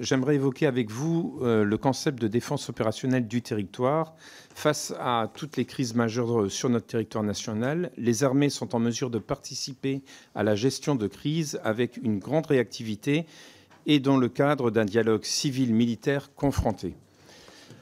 J'aimerais évoquer avec vous le concept de défense opérationnelle du territoire. Face à toutes les crises majeures sur notre territoire national, les armées sont en mesure de participer à la gestion de crise avec une grande réactivité et dans le cadre d'un dialogue civil-militaire confronté.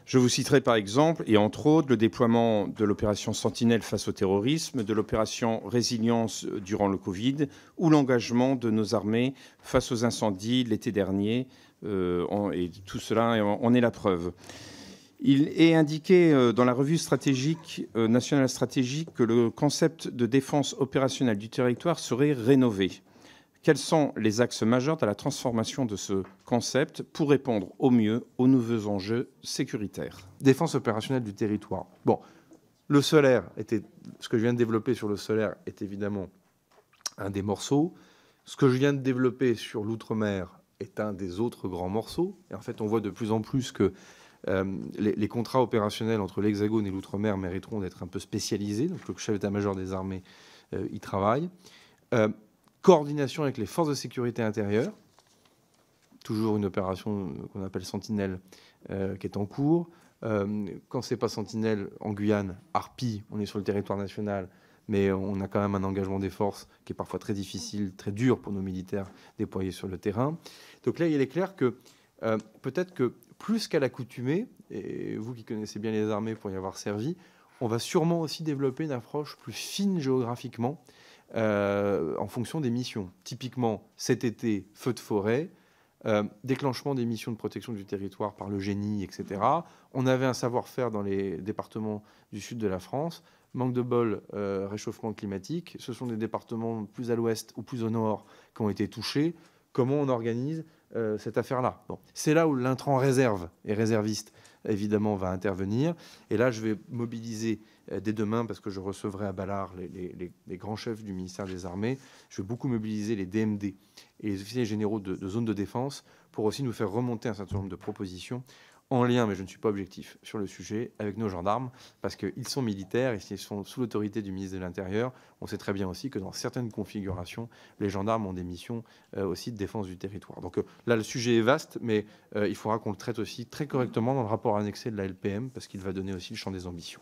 Je vous citerai par exemple, et entre autres, le déploiement de l'opération Sentinelle face au terrorisme, de l'opération Résilience durant le Covid, ou l'engagement de nos armées face aux incendies l'été dernier. Et tout cela en est la preuve. Il est indiqué dans la revue stratégique, nationale stratégique que le concept de défense opérationnelle du territoire serait rénové. Quels sont les axes majeurs de la transformation de ce concept pour répondre au mieux aux nouveaux enjeux sécuritaires? Défense opérationnelle du territoire. Bon, le solaire ce que je viens de développer sur le solaire est évidemment un des morceaux. Ce que je viens de développer sur l'outre-mer est un des autres grands morceaux. Et en fait, on voit de plus en plus que les contrats opérationnels entre l'Hexagone et l'outre-mer mériteront d'être un peu spécialisés. Donc, le chef d'état-major des armées y travaille. Coordination avec les forces de sécurité intérieure, toujours une opération qu'on appelle Sentinelle qui est en cours. Quand c'est pas Sentinelle en Guyane, Harpie, on est sur le territoire national, mais on a quand même un engagement des forces qui est parfois très difficile, très dur pour nos militaires déployés sur le terrain. Donc là, il est clair que peut-être que plus qu'à l'accoutumée, et vous qui connaissez bien les armées pour y avoir servi, on va sûrement aussi développer une approche plus fine géographiquement en fonction des missions. Typiquement, cet été, feu de forêt, déclenchement des missions de protection du territoire par le génie, etc. On avait un savoir-faire dans les départements du sud de la France. Manque de bol, réchauffement climatique. Ce sont des départements plus à l'ouest ou plus au nord qui ont été touchés. Comment on organise cette affaire-là? Bon. C'est là où l'intrant réserve et réserviste, évidemment, va intervenir. Et là, je vais mobiliser dès demain, parce que je recevrai à Ballard les grands chefs du ministère des Armées, je vais beaucoup mobiliser les DMD et les officiers généraux de zones de défense pour aussi nous faire remonter un certain nombre de propositions en lien, mais je ne suis pas objectif sur le sujet, avec nos gendarmes, parce qu'ils sont militaires et s'ils sont sous l'autorité du ministre de l'Intérieur, on sait très bien aussi que dans certaines configurations, les gendarmes ont des missions aussi de défense du territoire. Donc là, le sujet est vaste, mais il faudra qu'on le traite aussi très correctement dans le rapport annexé de la LPM, parce qu'il va donner aussi le champ des ambitions.